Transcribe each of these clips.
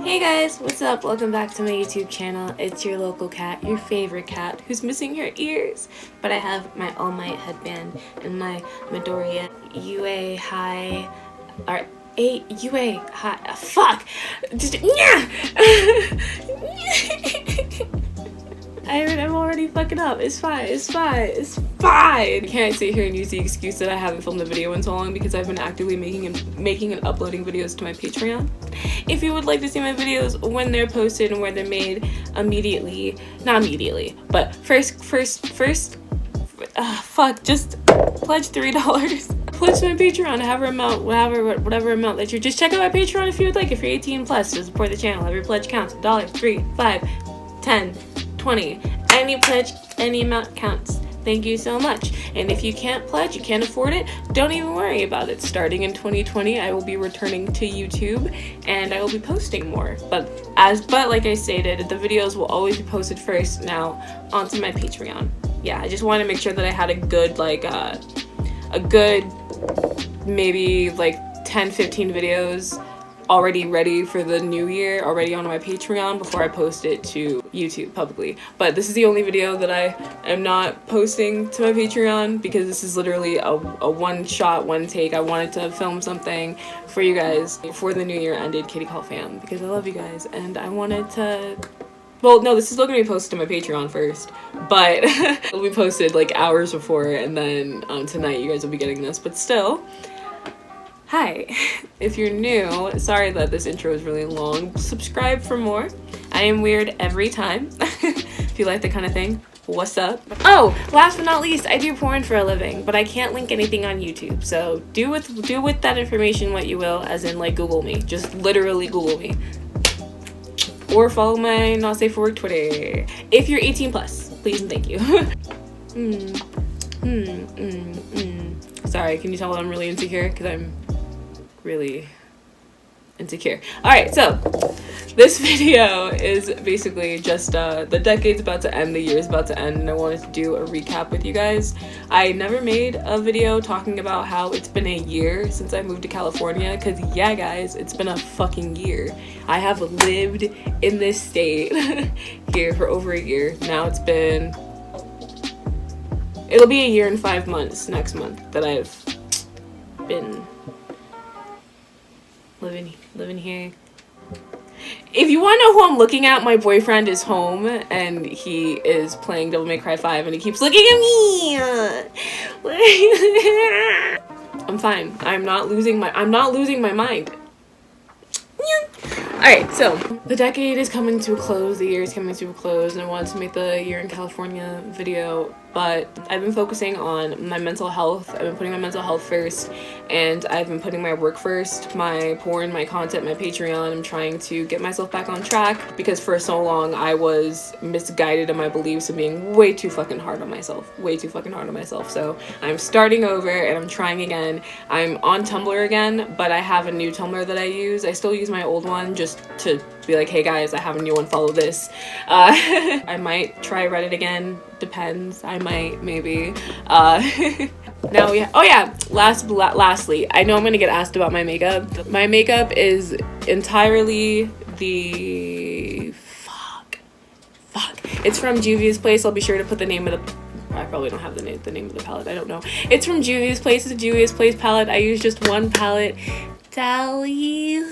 Hey guys, what's up? Welcome back to my YouTube channel. It's your local cat, your favorite cat, who's missing her ears. But I have my All Might headband and my Midoriya UA High, or UA High, fuck! Just, yeah! I'm already fucking up. It's fine. I can't sit here and use the excuse that I haven't filmed a video in so long because I've been actively making and uploading videos to my Patreon. If you would like to see my videos when they're posted and where they're made immediately, not immediately, but first, just pledge $3. Pledge my Patreon, whatever amount that you're, just check out my Patreon if you would like. If you're 18 plus to support the channel, every pledge counts. $1, $3, $5, 10, 20, any pledge, any amount counts. Thank you so much. And if you can't pledge, you can't afford it, don't even worry about it. Starting in 2020, I will be returning to YouTube and I will be posting more. But like I stated, the videos will always be posted first now onto my Patreon. Yeah, I just want to make sure that I had a good maybe like 10-15 videos already ready for the new year, already on my Patreon before I post it to YouTube publicly. But this is the only video that I am not posting to my Patreon because this is literally a one shot, one take. I wanted to film something for you guys before the new year ended, Kitty Call fam, because I love you guys and I wanted to, well, no, this is still gonna be posted to my Patreon first, but it'll be posted like hours before, and then tonight you guys will be getting this, but still. Hi, if you're new, sorry that this intro is really long. Subscribe for more. I am weird every time. If you like that kind of thing, what's up? Oh, last but not least, I do porn for a living, but I can't link anything on YouTube. So do with that information what you will, as in like Google me. Just literally Google me. Or follow my Not Safe for Work Twitter. If you're 18 plus, please and thank you. Sorry, can you tell I'm really insecure? Because I'm really insecure. Alright, so this video is basically just the decade's about to end, the year's about to end, and I wanted to do a recap with you guys. I never made a video talking about how it's been a year since I moved to California, because yeah guys, it's been a fucking year. I have lived in this state here for over a year. Now it'll be a year and 5 months next month that I've been living here. If you want to know who I'm looking at, my boyfriend is home and he is playing Devil May Cry 5 and he keeps looking at me. I'm fine. I'm not losing my mind. Alright, so the decade is coming to a close, the year is coming to a close, and I wanted to make the year in California video, but I've been focusing on my mental health. I've been putting my mental health first, and I've been putting my work first, my porn, my content, my Patreon. I'm trying to get myself back on track because for so long I was misguided in my beliefs and being way too fucking hard on myself. So I'm starting over and I'm trying again. I'm on Tumblr again, but I have a new Tumblr that I use. I still use my old one just to be like, hey guys, I have a new one, follow this. I might try Reddit again, depends. I might, maybe. Now lastly, I know I'm gonna get asked about my makeup. My makeup is entirely the it's from Juvia's Place. I'll be sure to put the name of the, I probably don't have the name of the palette, I don't know. It's from Juvia's Place. It's a Juvia's Place palette. I use just one palette. Dolly,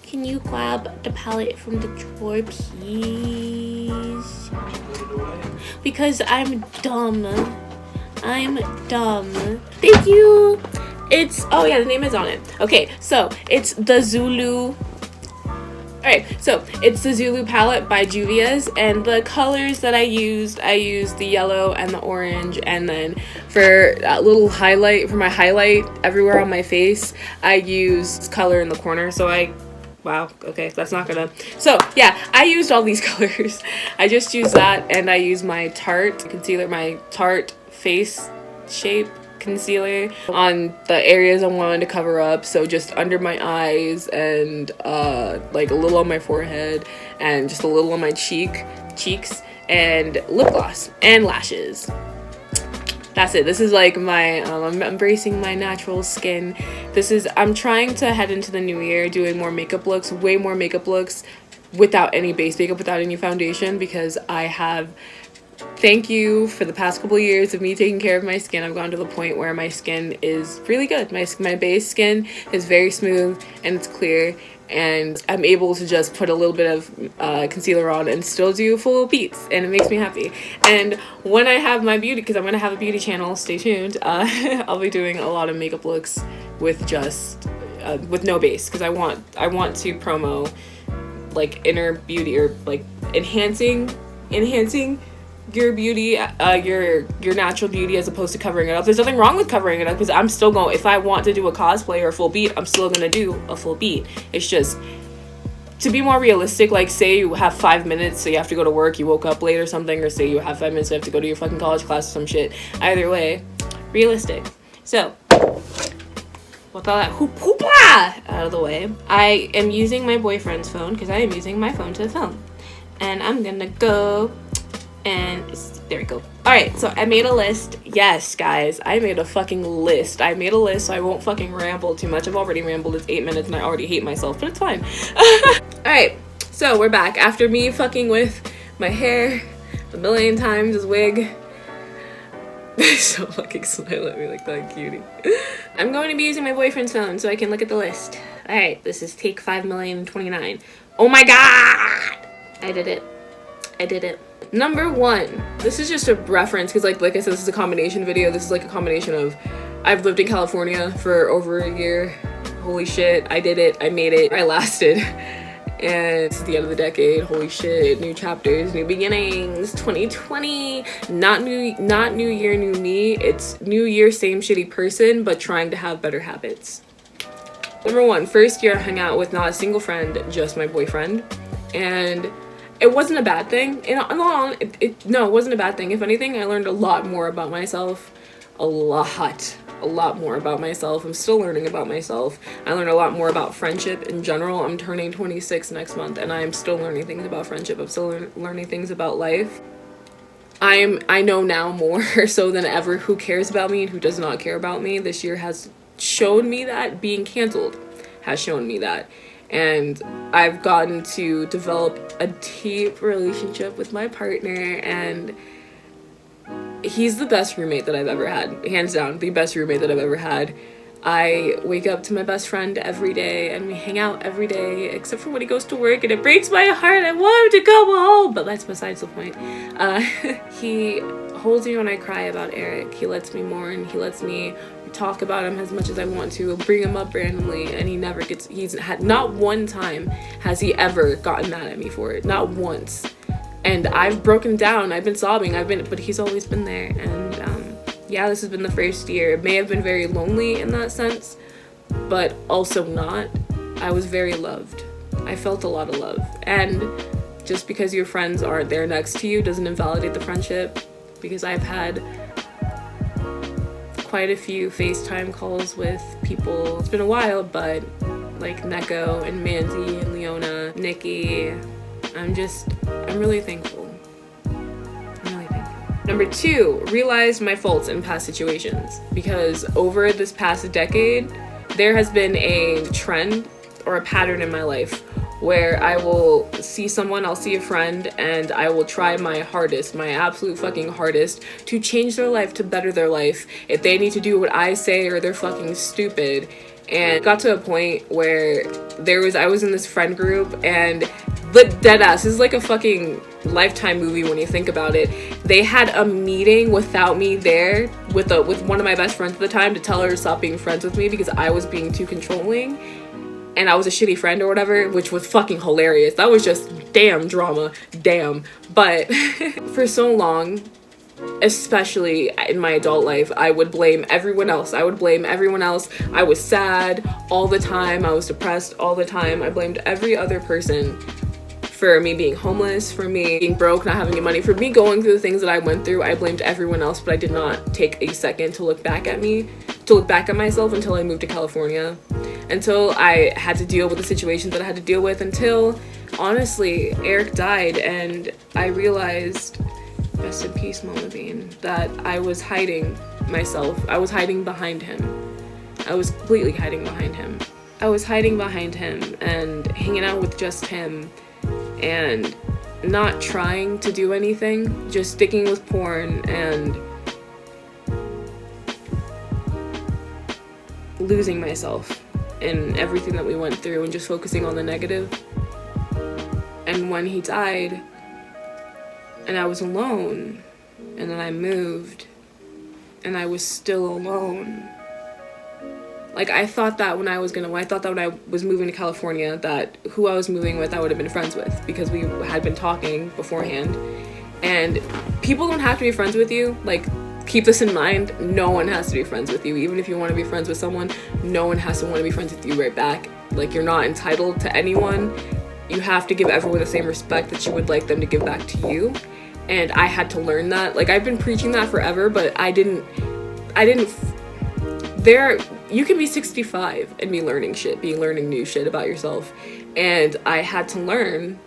can you grab the palette from the drawer, please? Because I'm dumb. Thank you. It's, oh yeah, the name is on it. Okay, so it's the Zulu. Alright, so it's the Zulu palette by Juvia's, and the colors that I used the yellow and the orange, and then for that little highlight, for my highlight everywhere on my face, I used color in the corner. So wow, okay, that's not gonna, so yeah, I used all these colors. I just used that, and I used my Tarte concealer, my Tarte face shape concealer on the areas I wanted to cover up. So just under my eyes and like a little on my forehead and just a little on my cheeks, and lip gloss and lashes. that's it. This is like my I'm embracing my natural skin. I'm trying to head into the new year doing more makeup looks, way more makeup looks without any base makeup, without any foundation, because thank you for the past couple of years of me taking care of my skin. I've gone to the point where my skin is really good. My base skin is very smooth and it's clear, and I'm able to just put a little bit of concealer on and still do full beats, and it makes me happy. And when I have my beauty, because I'm gonna have a beauty channel, stay tuned, I'll be doing a lot of makeup looks with just with no base, because I want to promo like inner beauty, or like enhancing your beauty, your natural beauty, as opposed to covering it up. There's nothing wrong with covering it up, because I'm still going, if I want to do a cosplay or a full beat, I'm still gonna do a full beat. It's just to be more realistic. Like, say you have 5 minutes, so you have to go to work, you woke up late or something, or say you have 5 minutes, so you have to go to your fucking college class or some shit. Either way, realistic. So with all that hoopla out of the way, I am using my boyfriend's phone, because I am using my phone to film, and I'm gonna go. And there we go. All right, so I made a list. Yes, guys, I made a fucking list. I made a list so I won't fucking ramble too much. I've already rambled. It's 8 minutes and I already hate myself, but it's fine. All right, so we're back after me fucking with my hair a million times, this wig. So fucking smile at me like that cutie. I'm going to be using my boyfriend's phone so I can look at the list. All right, this is take 5,029,029. Oh my god, I did it. Number 1, this is just a reference, because like I said, this is a combination video. This is like a combination of, I've lived in California for over a year. Holy shit, I did it, I made it, I lasted. And it's the end of the decade. Holy shit, new chapters, new beginnings, 2020. Not new year, new me. It's new year, same shitty person, but trying to have better habits. Number 1, first year I hung out with not a single friend, just my boyfriend. And it wasn't a bad thing. No, it wasn't a bad thing. If anything, I learned a lot more about myself. A lot more about myself. I'm still learning about myself. I learned a lot more about friendship in general. I'm turning 26 next month, and I'm still learning things about friendship. I'm still learning things about life. I know now more so than ever who cares about me and who does not care about me. This year has shown me that. Being canceled has shown me that. And I've gotten to develop a deep relationship with my partner, and he's the best roommate that I've ever had. Hands down, the best roommate that I've ever had. I wake up to my best friend every day, and we hang out every day, except for when he goes to work, and it breaks my heart. I want him to go home, but that's besides the point. He holds me when I cry about Eric. He lets me mourn. He lets me talk about him as much as I want to. I'll bring him up randomly, and he's had not one time has he ever gotten mad at me for it. Not once. And I've broken down. I've been sobbing. But he's always been there. And yeah, this has been the first year. It may have been very lonely in that sense, but also not. I was very loved. I felt a lot of love. And just because your friends aren't there next to you doesn't invalidate the friendship, because I've had quite a few FaceTime calls with people. It's been a while, but like Neko and Manzi and Leona, Nikki, I'm really thankful. Number 2, realized my faults in past situations, because over this past decade, there has been a trend or a pattern in my life where I will see someone, I'll see a friend, and I will try my hardest, my absolute fucking hardest, to change their life, to better their life. If they need to do what I say, or they're fucking stupid. And it got to a point where I was in this friend group, and the deadass, this is like a fucking Lifetime movie when you think about it. They had a meeting without me there with one of my best friends at the time to tell her to stop being friends with me because I was being too controlling and I was a shitty friend or whatever, which was fucking hilarious. That was just damn drama, damn. But for so long, especially in my adult life, I would blame everyone else. I was sad all the time. I was depressed all the time. I blamed every other person for me being homeless, for me being broke, not having any money, for me going through the things that I went through. I blamed everyone else, but I did not take a second to look back at myself until I moved to California, until I had to deal with the situations that I had to deal with, until honestly Eric died, and I realized rest in peace, Mama Bean, that I was hiding myself. I was hiding behind him. I was completely hiding behind him. I was hiding behind him and hanging out with just him and not trying to do anything, just sticking with porn and losing myself in everything that we went through and just focusing on the negative. And when he died and I was alone, and then I moved and I was still alone. Like, I thought that when I was moving to California, that who I was moving with I would have been friends with, because we had been talking beforehand. And people don't have to be friends with you. Like, keep this in mind. No one has to be friends with you. Even if you want to be friends with someone, no one has to want to be friends with you right back. Like, you're not entitled to anyone. You have to give everyone the same respect that you would like them to give back to you. And I had to learn that. Like, I've been preaching that forever, but you can be 65 and be learning new shit about yourself. And I had to learn,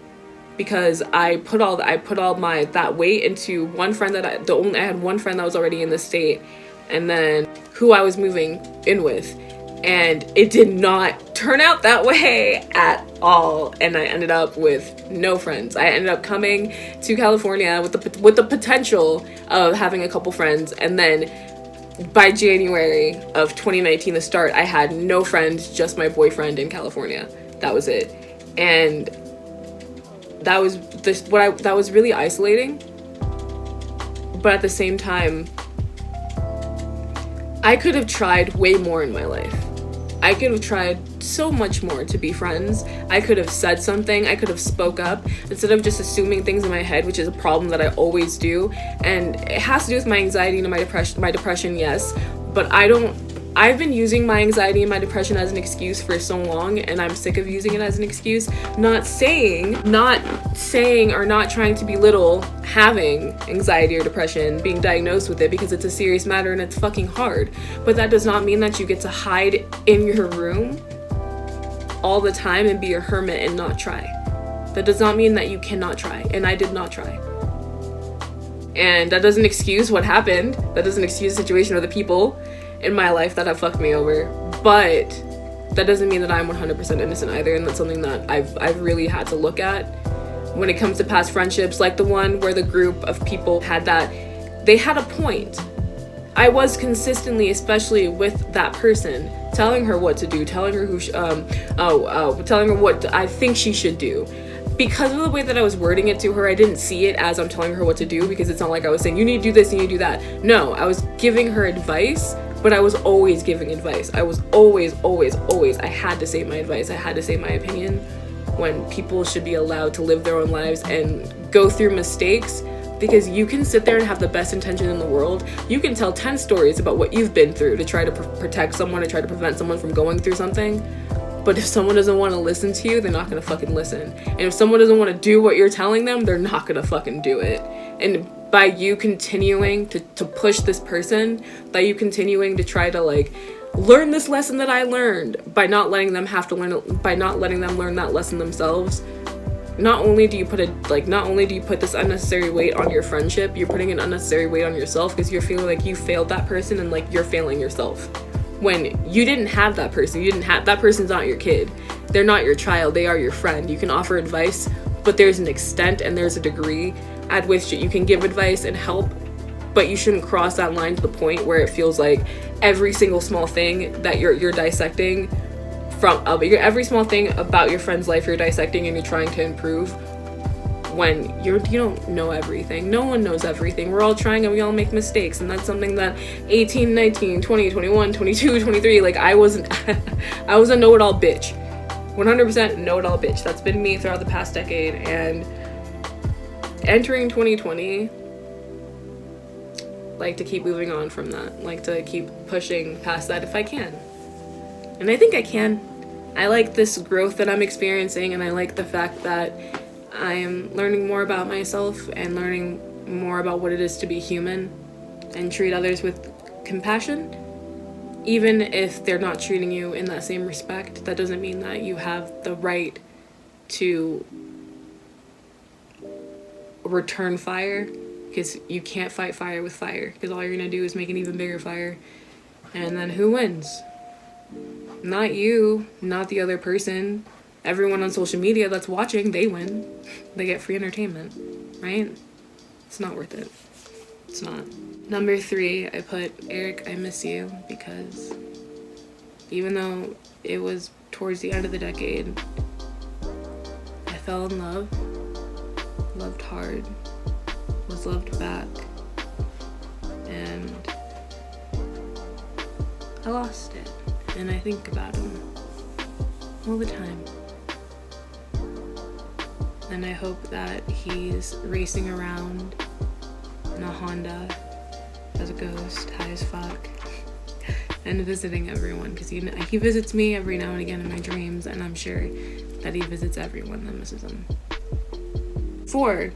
because I put all that weight into one friend I had one friend that was already in the state, and then who I was moving in with. And it did not turn out that way at all. And I ended up with no friends. I ended up coming to California with the potential of having a couple friends, and then by January of 2019, the start, I had no friends, just my boyfriend in California. That was it. And that was really isolating. But at the same time, I could have tried way more in my life. I could have tried so much more to be friends. I could have said something. I could have spoke up instead of just assuming things in my head, which is a problem that I always do. And it has to do with my anxiety and my depression, yes. But I've been using my anxiety and my depression as an excuse for so long, and I'm sick of using it as an excuse. Not saying or not trying to belittle having anxiety or depression, being diagnosed with it, because it's a serious matter and it's fucking hard. But that does not mean that you get to hide in your room all the time and be a hermit and not try. That does not mean that you cannot try, and I did not try. And that doesn't excuse what happened. That doesn't excuse the situation or the people in my life that have fucked me over. But that doesn't mean that I'm 100% innocent either, and that's something that I've really had to look at when it comes to past friendships, like the one where the group of people they had a point. I was consistently, especially with that person, telling her what to do, telling her telling her what I think she should do. Because of the way that I was wording it to her, I didn't see it as I'm telling her what to do, because it's not like I was saying, you need to do this, you need to do that. No, I was giving her advice, but I was always giving advice. I was always, I had to say my advice. I had to say my opinion, when people should be allowed to live their own lives and go through mistakes. Because you can sit there and have the best intention in the world. You can tell 10 stories about what you've been through to try to protect someone, to try to prevent someone from going through something. But if someone doesn't want to listen to you, they're not going to fucking listen. And if someone doesn't want to do what you're telling them, they're not going to fucking do it. And by you continuing to push this person, by you continuing to try to like learn this lesson that I learned, by not letting them learn that lesson themselves, not only do you put this unnecessary weight on your friendship, you're putting an unnecessary weight on yourself, because you're feeling like you failed that person and like you're failing yourself. When you didn't have that person, that person's not your kid. They're not your child, they are your friend. You can offer advice, but there's an extent and there's a degree at which you can give advice and help, but you shouldn't cross that line to the point where it feels like every single small thing that you're dissecting every small thing about your friend's life you're dissecting and you're trying to improve, when you don't know everything. No one knows everything. We're all trying and we all make mistakes, and that's something that 18, 19, 20, 21, 22, 23, like I was a know-it-all bitch. 100% know-it-all bitch. That's been me throughout the past decade, and entering 2020, like to keep moving on from that, like to keep pushing past that if I can. And I think I can. I like this growth that I'm experiencing, and I like the fact that I am learning more about myself and learning more about what it is to be human and treat others with compassion. Even if they're not treating you in that same respect, that doesn't mean that you have the right to return fire, because you can't fight fire with fire, because all you're gonna do is make an even bigger fire. And then who wins? Not you, not the other person. Everyone on social media that's watching, they win. They get free entertainment, right? It's not worth it. It's not. Number 3, I put Eric, I miss you, because even though it was towards the end of the decade, I fell in love, loved hard, was loved back, and I lost it. And I think about him all the time. And I hope that he's racing around in a Honda as a ghost, high as fuck, and visiting everyone, because he visits me every now and again in my dreams, and I'm sure that he visits everyone that misses him. 4,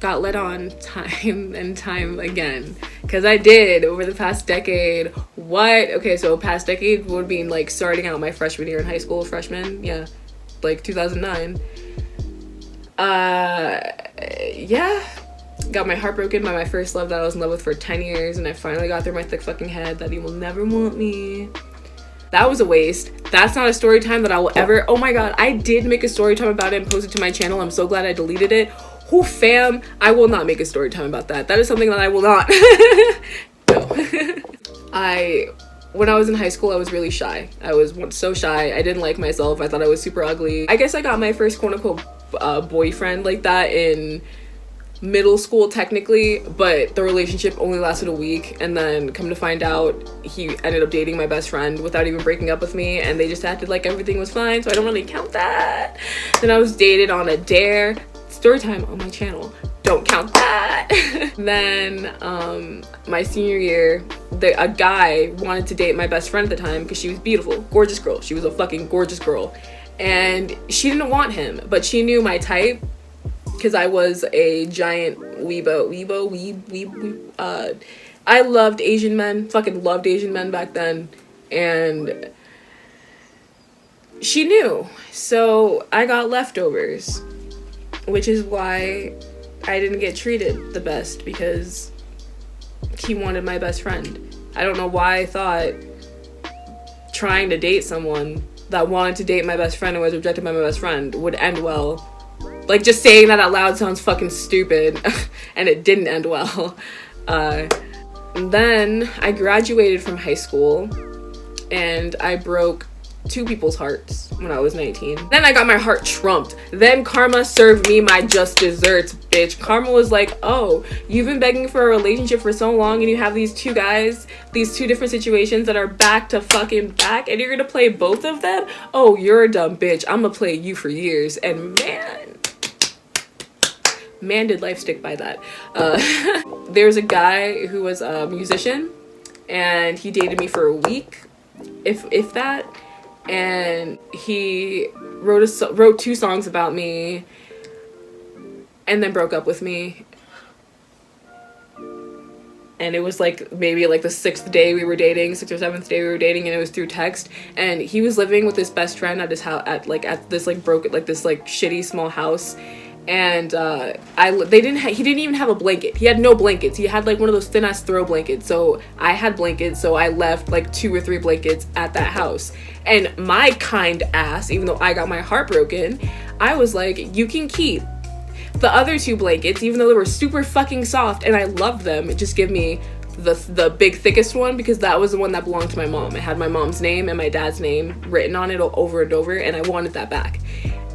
got let on time and time again, because I did over the past decade. What? Okay, so past decade would be like starting out my freshman year in high school, freshman, yeah, like 2009. Yeah, got my heart broken by my first love that I was in love with for 10 years, and I finally got through my thick fucking head that he will never want me. That was a waste. That's not a story time that I will ever. Oh my god, I did make a story time about it and post it to my channel. I'm so glad I deleted it. Who fam, I will not make a story time about that. That is something that I will not. No. When I was in high school, I was really shy. I was so shy. I didn't like myself. I thought I was super ugly. I guess I got my first quote-unquote boyfriend like that in middle school technically, but the relationship only lasted a week, and then come to find out he ended up dating my best friend without even breaking up with me, and they just acted like everything was fine, so I don't really count that. Then I was dated on a dare. Story time on my channel. Don't count that. Then my senior year, a guy wanted to date my best friend at the time because she was beautiful, gorgeous girl. She was a fucking gorgeous girl, and she didn't want him, but she knew my type because I was a giant weebo. I loved Asian men, fucking loved Asian men back then, and she knew. So I got leftovers, which is why I didn't get treated the best, because he wanted my best friend. I don't know why I thought trying to date someone that wanted to date my best friend and was rejected by my best friend would end well. Like, just saying that out loud sounds fucking stupid, and it didn't end well. Then I graduated from high school, and I broke 2 people's hearts when I was 19. Then I got my heart trumped. Then karma served me my just desserts, bitch. Karma was like, oh, you've been begging for a relationship for so long, and you have these 2 guys, these 2 different situations that are back to fucking back, and you're gonna play both of them? Oh, you're a dumb bitch. I'm gonna play you for years. And man did life stick by that. There's a guy who was a musician, and he dated me for a week, if that. And he wrote 2 songs about me, and then broke up with me. And it was like maybe like the 6th day we were dating, 6th or 7th day we were dating, and it was through text. And he was living with his best friend at his house, at this shitty small house. And he didn't even have a blanket. He had no blankets. He had like one of those thin ass throw blankets. So I had blankets, so I left like 2 or 3 blankets at that house. And my kind ass, even though I got my heart broken, I was like, you can keep the other 2 blankets, even though they were super fucking soft and I loved them. Just give me the big thickest one, because that was the one that belonged to my mom. It had my mom's name and my dad's name written on it over and over, and I wanted that back.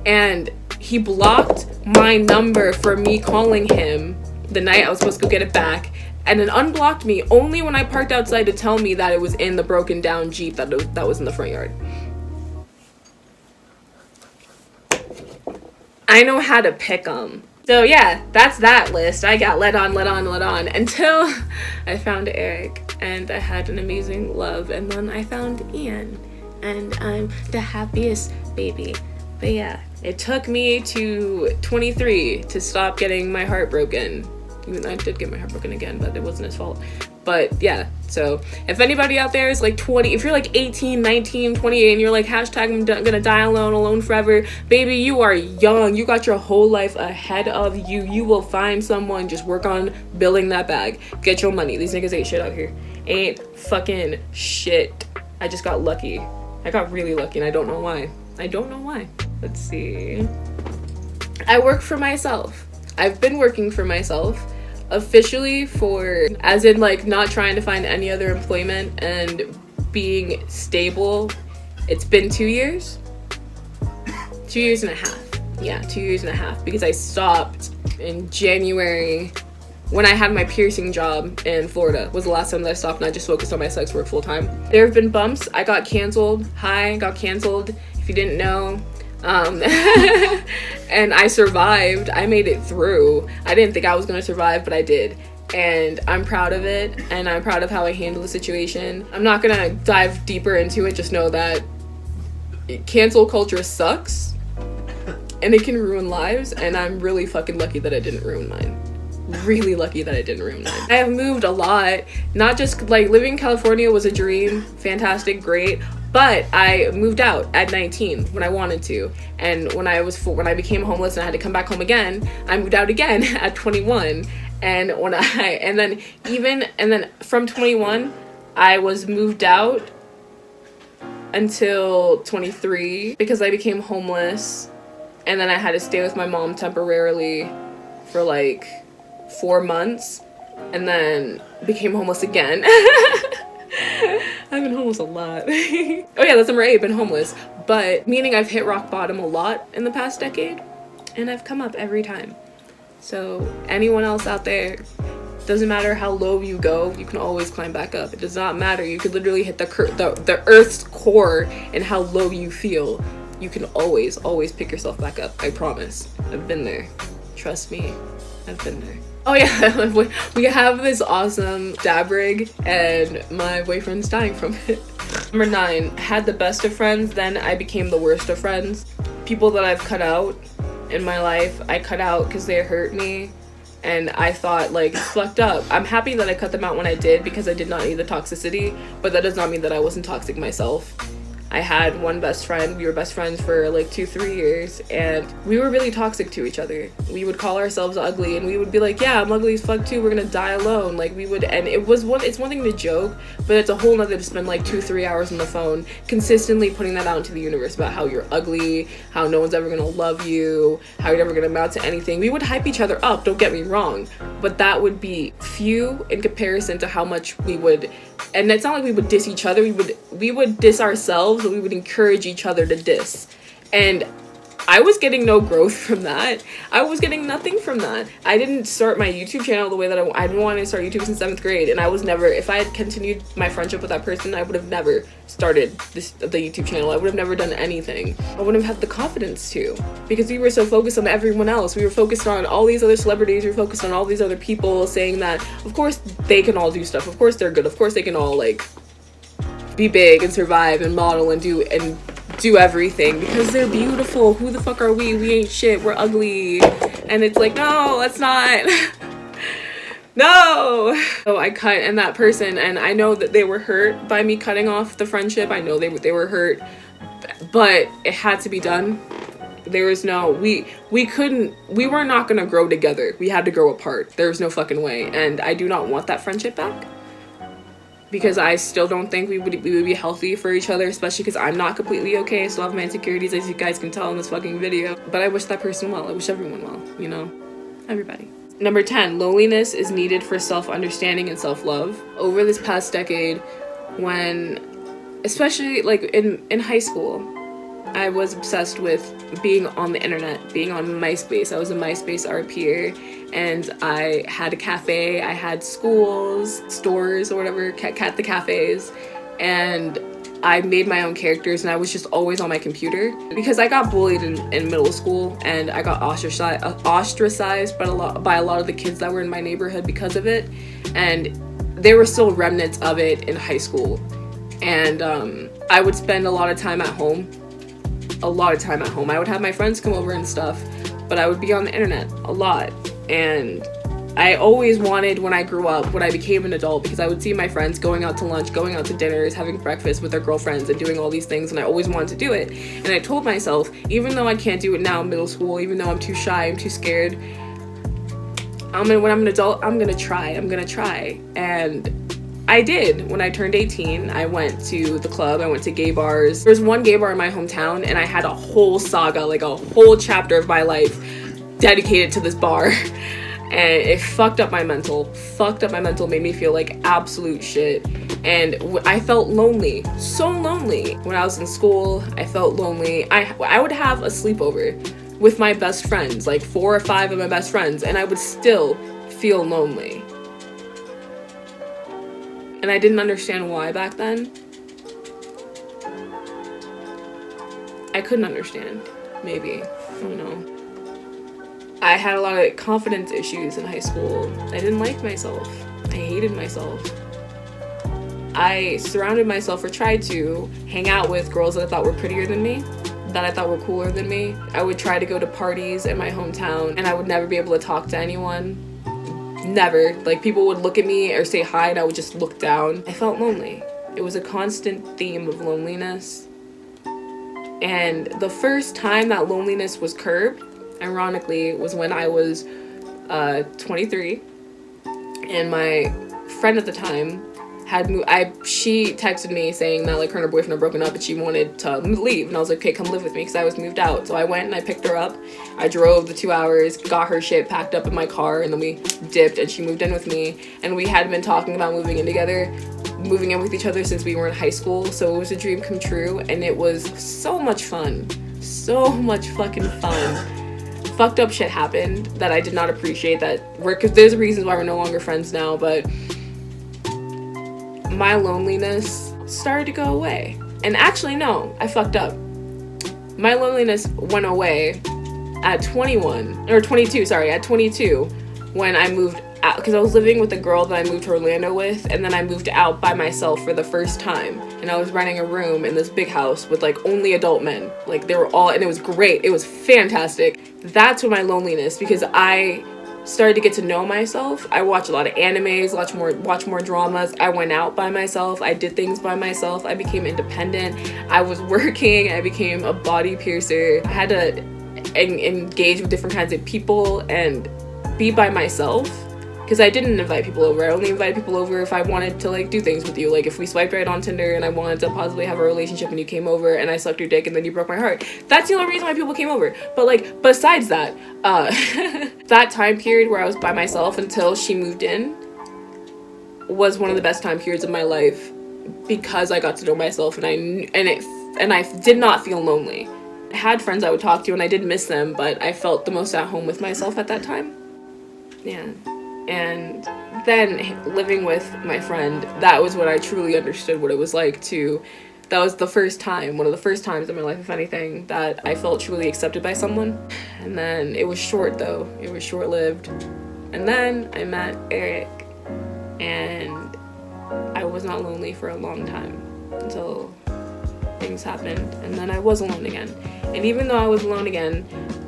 And he blocked my number for me calling him the night I was supposed to go get it back, and then unblocked me only when I parked outside to tell me that it was in the broken down Jeep that was in the front yard. I know how to pick 'em. So yeah, that's that list. I got let on until I found Eric, and I had an amazing love, and then I found Ian, and I'm the happiest baby. But yeah, it took me to 23 to stop getting my heart broken. Even though I did get my heart broken again, but it wasn't his fault. But yeah, so if anybody out there is like 20, if you're like 18, 19, 28, and you're like hashtag I'm gonna die alone forever, baby, you are young. You got your whole life ahead of you. You will find someone. Just work on building that bag. Get your money. These niggas ain't shit out here. Ain't fucking shit. I just got lucky. I got really lucky, and I don't know why. I don't know why. Let's see. I work for myself. I've been working for myself officially for, as in like not trying to find any other employment and being stable. It's been 2 years. 2 years and a half. Yeah, 2 years and a half, because I stopped in January when I had my piercing job in Florida. Was the last time that I stopped and I just focused on my sex work full time. There have been bumps. I got canceled. Got canceled, if you didn't know. And I survived. I made it through. I didn't think I was gonna survive, but I did. And I'm proud of it, and I'm proud of how I handled the situation. I'm not gonna dive deeper into it. Just know that cancel culture sucks, and it can ruin lives, and I'm really fucking lucky that I didn't ruin mine. Really lucky that I didn't ruin mine. I have moved a lot. Not just like living in California was a dream, fantastic, great. But I moved out at 19 when I wanted to, and when I became homeless and I had to come back home again, I moved out again at 21. And then from 21, I was moved out until 23 because I became homeless, and then I had to stay with my mom temporarily for like 4 months, and then became homeless again. I've been homeless a lot. Oh yeah, that's number 8, been homeless. But meaning I've hit rock bottom a lot in the past decade, and I've come up every time. So anyone else out there, doesn't matter how low you go, you can always climb back up. It does not matter. You could literally hit the earth's core and how low you feel. You can always pick yourself back up. I promise. I've been there. Trust me. I've been there. Oh yeah, we have this awesome dab rig, and my boyfriend's dying from it. Number 9, had the best of friends, then I became the worst of friends. People that I've cut out in my life, I cut out because they hurt me, and I thought, like, it's fucked up. I'm happy that I cut them out when I did, because I did not need the toxicity, but that does not mean that I wasn't toxic myself. I had one best friend. We were best friends for like 2-3 years, and we were really toxic to each other. We would call ourselves ugly, and we would be like, yeah, I'm ugly as fuck too, we're gonna die alone. Like, we would, and it's one thing to joke, but it's a whole nother to spend like 2-3 hours on the phone consistently putting that out into the universe about how you're ugly, how no one's ever gonna love you, how you're never gonna amount to anything. We would hype each other up, don't get me wrong, but that would be few in comparison to how much we would. And it's not like we would diss each other. We would diss ourselves, but we would encourage each other to diss. And I was getting no growth from that. I was getting nothing from that. I didn't start my YouTube channel the way that I didn't want to start YouTube since 7th grade. And I was never, if I had continued my friendship with that person, I would have never started the YouTube channel. I would have never done anything. I wouldn't have had the confidence to, because we were so focused on everyone else. We were focused on all these other celebrities. We were focused on all these other people saying that, of course, they can all do stuff. Of course, they're good. Of course, they can all, like, be big and survive and model and do everything because they're beautiful. Who the fuck are we? We ain't shit. We're ugly. And it's like, no, that's not. No. So I cut, and that person, and I know that they were hurt by me cutting off the friendship. I know they were hurt, but it had to be done. There was no, we were not gonna grow together. We had to grow apart. There was no fucking way. And I do not want that friendship back, because I still don't think we would be healthy for each other, especially because I'm not completely okay. I still have my insecurities, as you guys can tell in this fucking video. But I wish that person well. I wish everyone well, you know? Everybody. Number 10, loneliness is needed for self-understanding and self-love. Over this past decade, when, especially like in high school, I was obsessed with being on the internet, being on MySpace. I was a MySpace RPer, and I had a cafe, I had schools, stores, or whatever, the cafes, and I made my own characters, and I was just always on my computer because I got bullied in middle school, and I got ostracized by a lot of the kids that were in my neighborhood because of it, and there were still remnants of it in high school, and I would spend a lot of time at home. I would have my friends come over and stuff, but I would be on the internet a lot, and I always wanted, when I grew up, when I became an adult, because I would see my friends going out to lunch, going out to dinners, having breakfast with their girlfriends and doing all these things, and I always wanted to do it. And I told myself, even though I can't do it now in middle school, even though I'm too shy, I'm too scared, when I'm an adult, I'm gonna try. And I did. When I turned 18, I went to the club, I went to gay bars. There's one gay bar in my hometown, and I had a whole saga, like a whole chapter of my life dedicated to this bar. And it fucked up my mental, made me feel like absolute shit. And I felt lonely, so lonely. When I was in school, I felt lonely. I would have a sleepover with my best friends, like 4 or 5 of my best friends, and I would still feel lonely. And I didn't understand why back then. I couldn't understand, maybe, I don't know. I had a lot of confidence issues in high school. I didn't like myself. I hated myself. I surrounded myself, or tried to hang out with, girls that I thought were prettier than me, that I thought were cooler than me. I would try to go to parties in my hometown, and I would never be able to talk to anyone. Never. Like, people would look at me or say hi, and I would just look down. I felt lonely. It was a constant theme of loneliness. And the first time that loneliness was curbed, ironically, was when I was 23, and my friend at the time had moved. She texted me saying that, like, her and her boyfriend had broken up and she wanted to leave, and I was like, okay, come live with me, because I was moved out. So I went and I picked her up. I drove the 2 hours, got her shit packed up in my car, and then we dipped, and she moved in with me. And we had been talking about moving in together, moving in with each other since we were in high school. So it was a dream come true, and it was so much fun, so much fucking fun. Fucked up shit happened that I did not appreciate, because there's reasons why we're no longer friends now, but my loneliness started to go away. And actually, no, I fucked up. My loneliness went away at 22, when I moved out, because I was living with a girl that I moved to Orlando with, and then I moved out by myself for the first time, and I was renting a room in this big house with, like, only adult men. Like, they were all, and it was great, it was fantastic. That's when my loneliness, because I started to get to know myself. I watched a lot of animes, watch more dramas. I went out by myself, I did things by myself, I became independent, I was working, I became a body piercer. I had to engage with different kinds of people and be by myself, because I didn't invite people over. I only invited people over if I wanted to, like, do things with you. Like, if we swiped right on Tinder and I wanted to possibly have a relationship and you came over and I sucked your dick and then you broke my heart. That's the only reason why people came over. But, like, besides that, that time period where I was by myself until she moved in was one of the best time periods of my life, because I got to know myself, and I did not feel lonely. I had friends I would talk to, and I did miss them, but I felt the most at home with myself at that time. Yeah. And then living with my friend, that was when I truly understood what it was like that was the first time, one of the first times in my life, if anything, that I felt truly accepted by someone. And then it was short, though. It was short-lived. And then I met Eric, and I was not lonely for a long time until things happened, and then I was alone again. And even though I was alone again,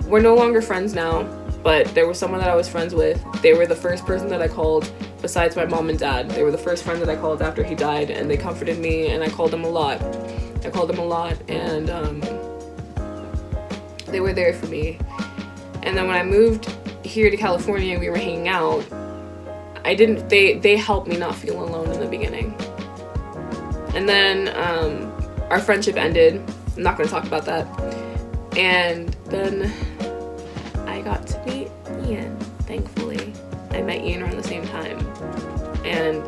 we're no longer friends now, but there was someone that I was friends with. They were the first person that I called besides my mom and dad. They were the first friend that I called after he died, and they comforted me, and I called them a lot. And they were there for me. And then when I moved here to California and we were hanging out, they helped me not feel alone in the beginning. And then our friendship ended. I'm not going to talk about that. And then I got to meet Ian, thankfully. I met Ian around the same time. And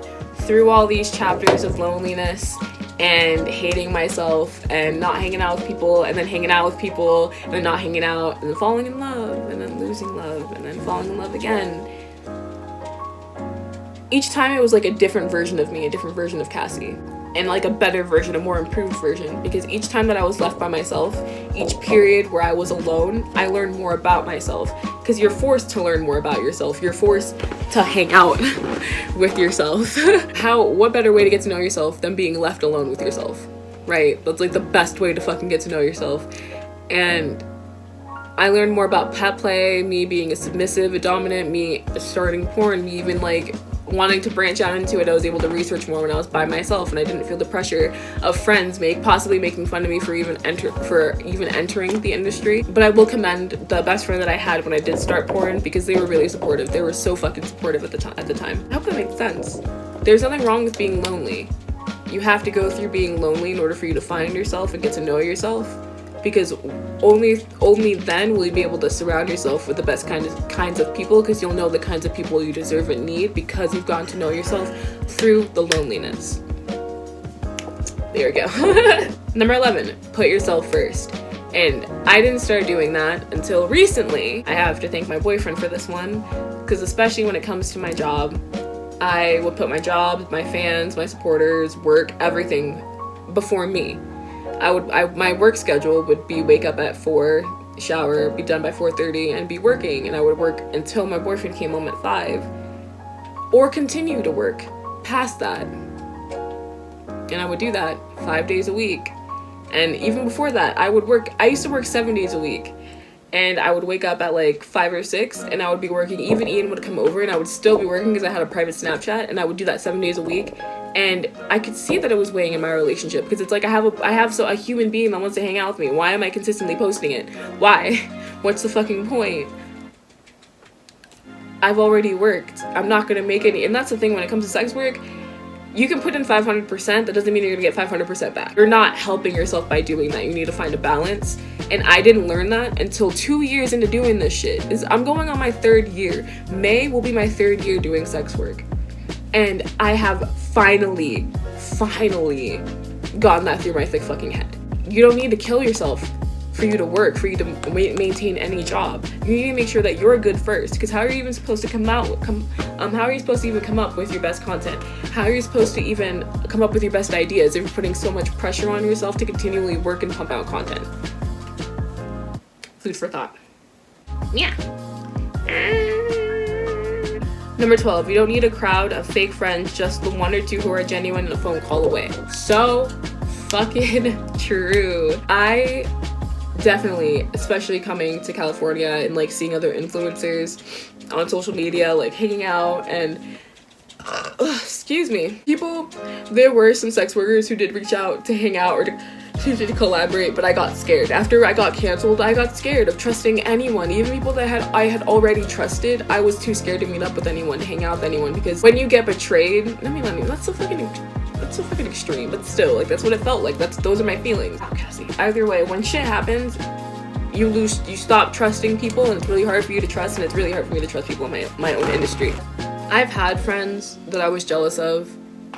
through all these chapters of loneliness and hating myself and not hanging out with people, and then hanging out with people and then not hanging out, and then falling in love and then losing love and then falling in love again, each time it was like a different version of me, a different version of Cassie. And like a better version, a more improved version, because each time that I was left by myself, each period where I was alone, I learned more about myself, because you're forced to learn more about yourself. You're forced to hang out with yourself. What better way to get to know yourself than being left alone with yourself, right? That's like the best way to fucking get to know yourself. And I learned more about pet play, me being a submissive, a dominant, me starting porn, me even like wanting to branch out into it. I was able to research more when I was by myself, and I didn't feel the pressure of friends possibly making fun of me for even entering the industry. But I will commend the best friend that I had when I did start porn, because they were really supportive. They were so fucking supportive at the time. I hope that makes sense. There's nothing wrong with being lonely. You have to go through being lonely in order for you to find yourself and get to know yourself, because only then will you be able to surround yourself with the best kinds of people, because you'll know the kinds of people you deserve and need, because you've gotten to know yourself through the loneliness. There we go. Number 11, put yourself first. And I didn't start doing that until recently. I have to thank my boyfriend for this one, because especially when it comes to my job, I would put my job, my fans, my supporters, work, everything before me. My work schedule would be wake up at 4, shower, be done by 4:30, and be working. And I would work until my boyfriend came home at 5, or continue to work past that. And I would do that 5 days a week. And even before that, I used to work 7 days a week. And I would wake up at like 5 or 6, and I would be working. Even Ian would come over, and I would still be working because I had a private Snapchat, and I would do that 7 days a week. And I could see that it was weighing in my relationship, because it's like I have a human being that wants to hang out with me. Why am I consistently posting it? Why? What's the fucking point? I've already worked. I'm not gonna make any. And that's the thing when it comes to sex work. You can put in 500%, that doesn't mean you're gonna get 500% back. You're not helping yourself by doing that. You need to find a balance. And I didn't learn that until 2 years into doing this shit. I'm going on my 3rd year. May will be my 3rd year doing sex work. And I have finally gotten that through my thick fucking head. You don't need to kill yourself for you to work, for you to maintain any job. You need to make sure that you're good first, because how are you even supposed to how are you supposed to even come up with your best content? How are you supposed to even come up with your best ideas if you're putting so much pressure on yourself to continually work and pump out content? Food for thought. Yeah. Number 12, you don't need a crowd of fake friends, just the 1 or 2 who are genuine and a phone call away. So fucking true. I definitely, especially coming to California and like seeing other influencers on social media, like hanging out and excuse me, there were some sex workers who did reach out to hang out or to collaborate, but I got scared. After I got canceled, I got scared of trusting anyone, even people that I had already trusted. I was too scared to meet up with anyone, to hang out with anyone, because when you get betrayed, that's so fucking extreme, but still, like, that's what it felt like. Those are my feelings. Oh, Cassie. Either way, when shit happens, you stop trusting people, and it's really hard for you to trust, and it's really hard for me to trust people in my own industry. I've had friends that I was jealous of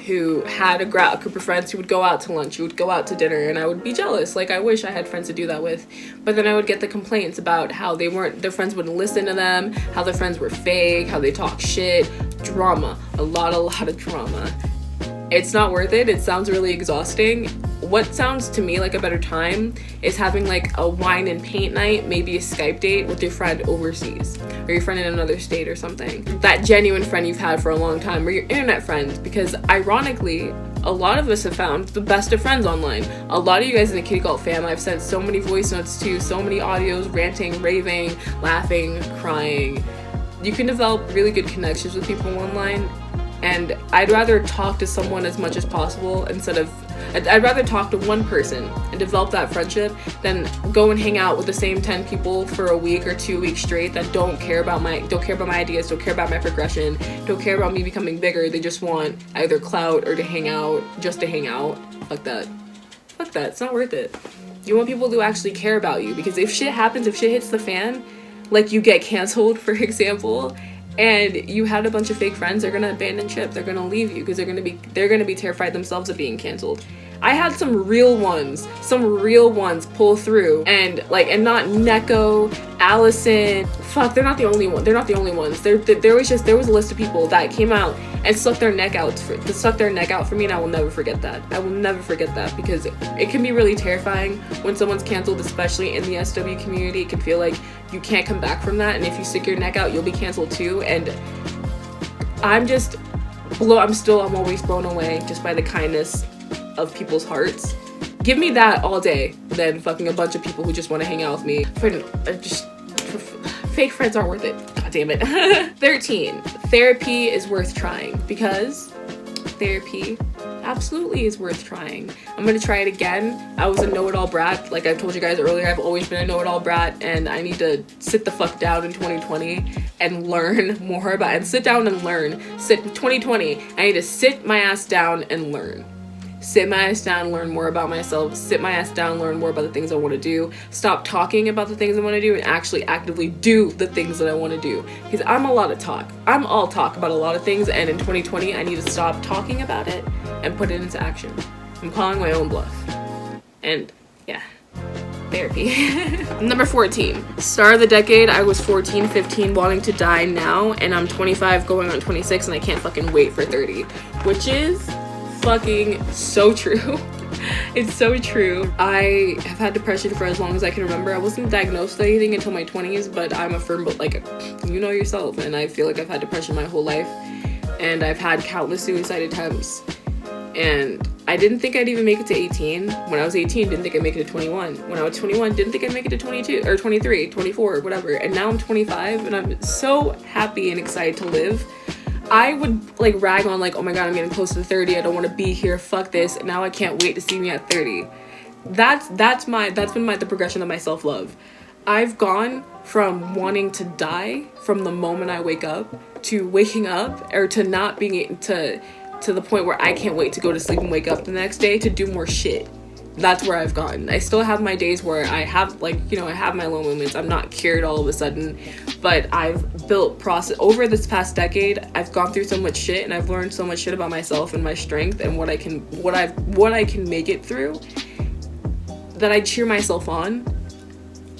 who had a group of friends who would go out to lunch, who would go out to dinner, and I would be jealous. Like, I wish I had friends to do that with. But then I would get the complaints about how their friends wouldn't listen to them, how their friends were fake, how they talk shit. Drama. A lot of drama. It's not worth it. It sounds really exhausting. What sounds to me like a better time is having like a wine and paint night, maybe a Skype date with your friend overseas, or your friend in another state or something. That genuine friend you've had for a long time, or your internet friend, because ironically, a lot of us have found the best of friends online. A lot of you guys in the Kitty Cult fam, I've sent so many voice notes to, so many audios, ranting, raving, laughing, crying. You can develop really good connections with people online, and I'd rather talk to someone as much as possible I'd rather talk to one person and develop that friendship than go and hang out with the same 10 people for a week or 2 weeks straight that don't care about my ideas, don't care about my progression, don't care about me becoming bigger. They just want either clout or to hang out, just to hang out. Fuck that. It's not worth it. You want people to actually care about you, because if shit happens, if shit hits the fan, like you get canceled, for example, and you had a bunch of fake friends, they're gonna abandon ship. They're gonna leave you because they're gonna be terrified themselves of being canceled. I had some real ones pull through, and not Neko, Allison. Fuck, they're not the only ones. There was a list of people that came out and stuck their neck out for me, and I will never forget that. Because it can be really terrifying when someone's canceled, especially in the SW community. It can feel like you can't come back from that, and if you stick your neck out, you'll be canceled too. And I'm always blown away just by the kindness of people's hearts. Give me that all day than fucking a bunch of people who just want to hang out with me. Fake friends aren't worth it. God damn it. 13. Therapy is worth trying, because therapy absolutely is worth trying. I'm gonna try it again. I was a know-it-all brat. Like I told you guys earlier, I've always been a know-it-all brat, and I need to sit the fuck down in 2020 and learn more about it. And sit down and learn. 2020, I need to sit my ass down and learn. Sit my ass down, learn more about myself. Sit my ass down, learn more about the things I want to do. Stop talking about the things I want to do and actually actively do the things that I want to do. Because I'm a lot of talk. I'm all talk about a lot of things, and in 2020, I need to stop talking about it and put it into action. I'm calling my own bluff. And yeah, therapy. Number 14. Star of the decade. I was 14, 15, wanting to die now, and I'm 25 going on 26, and I can't fucking wait for 30. Which is fucking so true. It's so true. I have had depression for as long as I can remember. I wasn't diagnosed with anything until my 20s, but I'm a firm, like, you know yourself, and I feel like I've had depression my whole life, and I've had countless suicide attempts, and I didn't think I'd even make it to 18. When I was 18, didn't think I'd make it to 21. When I was 21, didn't think I'd make it to 22 or 23, 24, whatever. And now I'm 25, and I'm so happy and excited to live. I would like rag on like, oh my god, I'm getting close to 30. I don't want to be here. Fuck this. And now I can't wait to see me at 30. That's been the progression of my self-love. I've gone from wanting to die from the moment I wake up to waking up, or to not being to the point where I can't wait to go to sleep and wake up the next day to do more shit. That's where I've gone. I still have my days where I have, like, you know, I have my low moments. I'm not cured all of a sudden, but I've built process over this past decade. I've gone through so much shit, and I've learned so much shit about myself and my strength and what I can make it through, that I cheer myself on,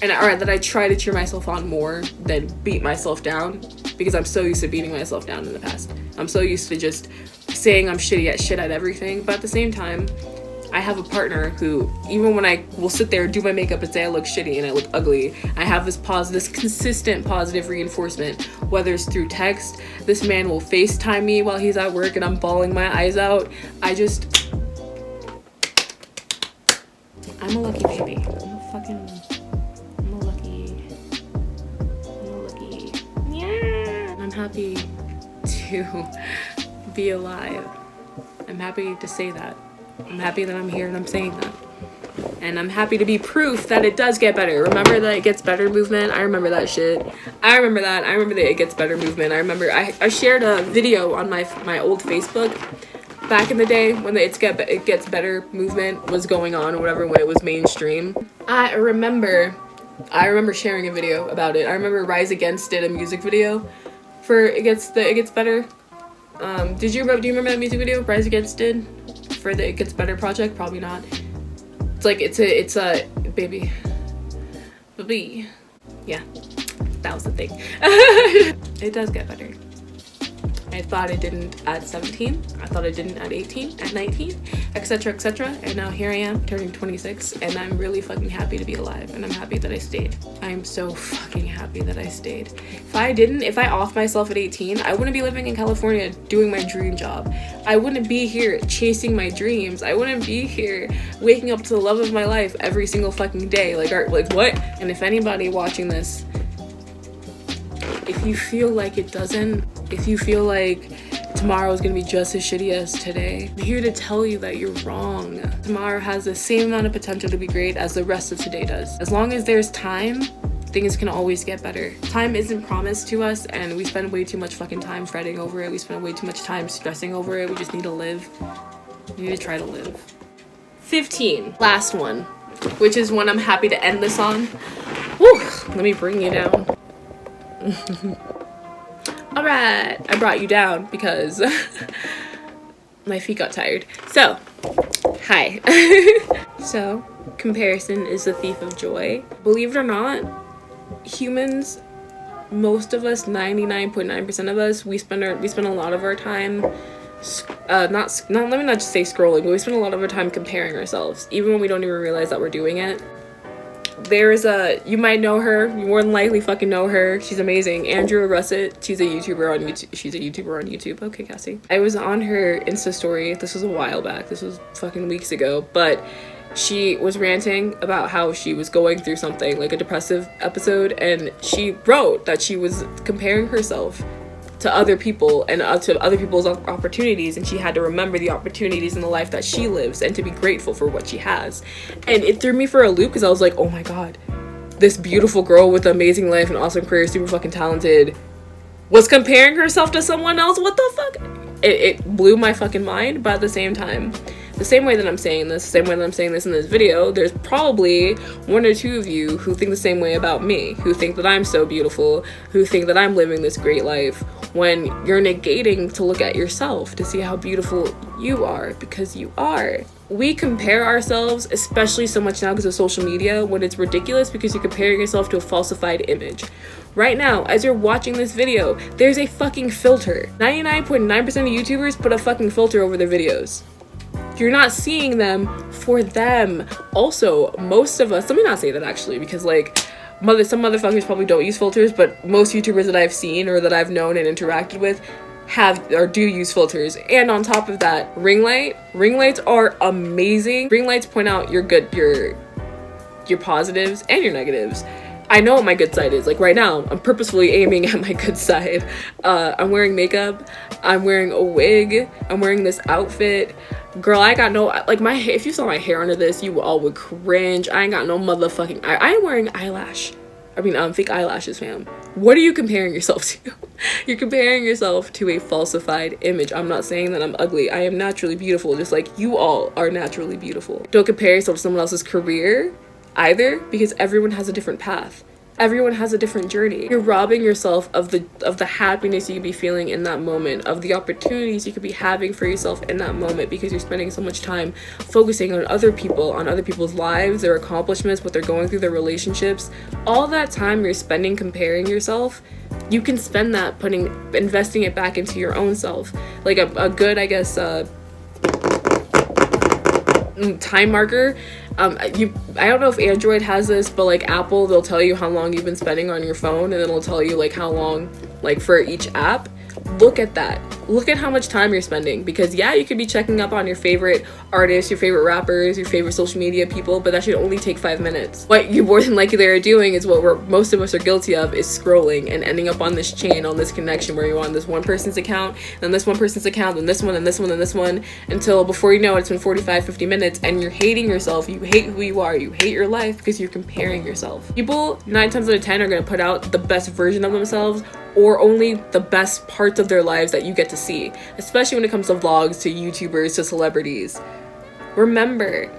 or that I try to cheer myself on more than beat myself down, because I'm so used to beating myself down in the past. I'm so used to just saying I'm shit at everything, but at the same time, I have a partner who, even when I will sit there, do my makeup and say I look shitty and I look ugly, I have this consistent positive reinforcement, whether it's through text. This man will FaceTime me while he's at work and I'm bawling my eyes out. I'm a lucky baby. I'm a lucky. Yeah. I'm happy to be alive. I'm happy to say that. I'm happy that I'm here and I'm saying that. And I'm happy to be proof that it does get better. Remember that it gets better movement? I remember that shit. I remember the it gets better movement. I remember I shared a video on my old Facebook back in the day when the it gets better movement was going on, or whatever, when it was mainstream. I remember sharing a video about it. I remember Rise Against did a music video for it gets better. Do you remember that music video Rise Against did for the It Gets Better project? Probably not. It's like it's a baby. Yeah, that was the thing. It does get better. I thought it didn't at 17. I thought it didn't at 18, at 19, etc, etc. And now here I am turning 26, and I'm really fucking happy to be alive, and I'm happy that I stayed. I'm so fucking happy that I stayed. If I offed myself at 18, I wouldn't be living in California doing my dream job. I wouldn't be here chasing my dreams. I wouldn't be here waking up to the love of my life every single fucking day. Like what? And if anybody watching this, if you feel like it doesn't, if you feel like tomorrow is gonna be just as shitty as today, I'm here to tell you that you're wrong. Tomorrow has the same amount of potential to be great as the rest of today does. As long as there's time, things can always get better. Time isn't promised to us, and we spend way too much fucking time fretting over it. We spend way too much time stressing over it. We just need to live. We need to try to live. 15, last one, which is one I'm happy to end this on. Woo, let me bring you down. All right, I brought you down because my feet got tired. So, hi. So, comparison is the thief of joy. Believe it or not, humans, most of us, 99.9% of us, we spend a lot of our time let me not just say scrolling, but we spend a lot of our time comparing ourselves, even when we don't even realize that we're doing it. You might know her, you more than likely fucking know her, she's amazing, Andrea Russet. She's a YouTuber on YouTube. Okay, Cassie. I was on her Insta story, this was a while back, this was fucking weeks ago, but she was ranting about how she was going through something, like a depressive episode, and she wrote that she was comparing herself to other people and to other people's opportunities, and she had to remember the opportunities in the life that she lives and to be grateful for what she has. And it threw me for a loop because I was like, oh my god, this beautiful girl with an amazing life and awesome career, super fucking talented, was comparing herself to someone else. What the fuck? It blew my fucking mind. But at the same time, the same way that I'm saying this in this video, there's probably one or two of you who think the same way about me, who think that I'm so beautiful, who think that I'm living this great life, when you're negating to look at yourself to see how beautiful you are, because you are. We compare ourselves, especially so much now because of social media, when it's ridiculous because you're comparing yourself to a falsified image. Right now, as you're watching this video, there's a fucking filter. 99.9% of YouTubers put a fucking filter over their videos. You're not seeing them for them. Also, most of us, let me not say that actually, because like, some motherfuckers probably don't use filters, but most YouTubers that I've seen or that I've known and interacted with have or do use filters. And on top of that, ring lights are amazing. Ring lights point out your positives and your negatives. I know what my good side is. Like right now, I'm purposefully aiming at my good side. I'm wearing makeup, I'm wearing a wig, I'm wearing this outfit. Girl, I got no, like my hair, if you saw my hair under this, you all would cringe. I ain't got no motherfucking, I am wearing fake eyelashes, fam. What are you comparing yourself to? You're comparing yourself to a falsified image. I'm not saying that I'm ugly. I am naturally beautiful, just like you all are naturally beautiful. Don't compare yourself to someone else's career either, because everyone has a different path. Everyone has a different journey. You're robbing yourself of the happiness you could be feeling in that moment, of the opportunities you could be having for yourself in that moment, because you're spending so much time focusing on other people, on other people's lives, their accomplishments, what they're going through, their relationships. All that time you're spending comparing yourself, you can spend that investing it back into your own self. Like a good, I guess, time marker. I don't know if Android has this, but like Apple, they'll tell you how long you've been spending on your phone, and then it'll tell you like how long, like for each app. Look at that. Look at how much time you're spending, because yeah, you could be checking up on your favorite artists, your favorite rappers, your favorite social media people, but that should only take 5 minutes. What you more than likely are doing is what most of us are guilty of, is scrolling and ending up on this chain, on this connection where you're on this one person's account, then this one person's account, then this one, and this one, and this one, until before you know it, it's been 45-50 minutes, and you're hating yourself. You hate who you are, you hate your life, because you're comparing yourself. People 9 times out of 10 are going to put out the best version of themselves, or only the best parts of their lives that you get to see, especially when it comes to vlogs, to YouTubers, to celebrities. Remember,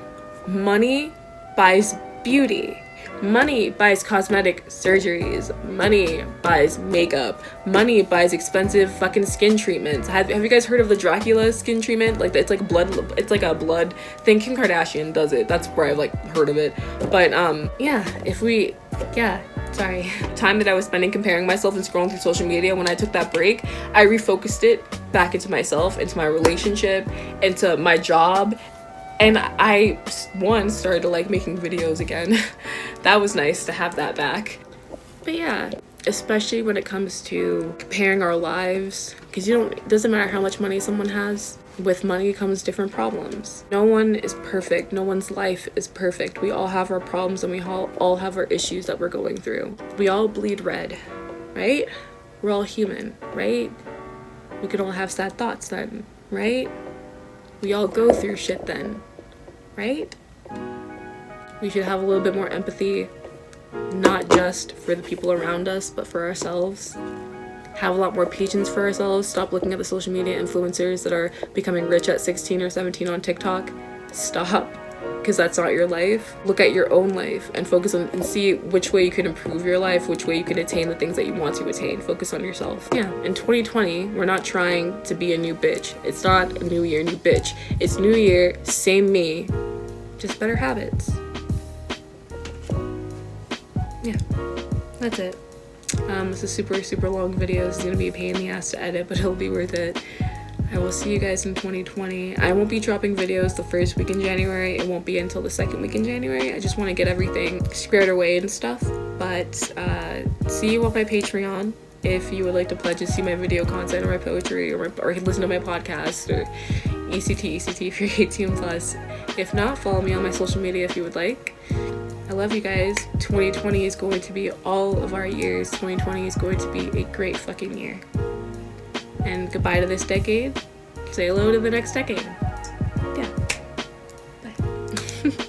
money buys beauty. Money buys cosmetic surgeries. Money buys makeup. Money buys expensive fucking skin treatments. Have you guys heard of the Dracula skin treatment? Like, it's like a blood thing. Kim Kardashian does it. That's where I've like heard of it. But sorry. Time that I was spending comparing myself and scrolling through social media, when I took that break, I refocused it back into myself, into my relationship, into my job, and I started to like making videos again. That was nice to have that back. But yeah, especially when it comes to comparing our lives, because it doesn't matter how much money someone has. With money comes different problems. No one is perfect. No one's life is perfect. We all have our problems, and we all have our issues that we're going through. We all bleed red, right? We're all human, right? We could all have sad thoughts then, right? We all go through shit then, right? We should have a little bit more empathy, not just for the people around us, but for ourselves. Have a lot more patience for ourselves. Stop looking at the social media influencers that are becoming rich at 16 or 17 on TikTok. Stop, because that's not your life. Look at your own life and focus on and see which way you can improve your life, which way you can attain the things that you want to attain. Focus on yourself. Yeah, in 2020, we're not trying to be a new bitch. It's not a new year, new bitch. It's new year, same me, just better habits. Yeah, that's it. This is super long video. It's gonna be a pain in the ass to edit, but it'll be worth it. I will see you guys in 2020. I won't be dropping videos the first week in January. It won't be until the second week in January. I just want to get everything squared away and stuff. But see you on my Patreon if you would like to pledge to see my video content or my poetry or listen to my podcast or ECT if you're 18 plus. If not, follow me on my social media if you would like. I love you guys. 2020 is going to be all of our years. 2020 is going to be a great fucking year. And goodbye to this decade. Say hello to the next decade. Yeah. Bye.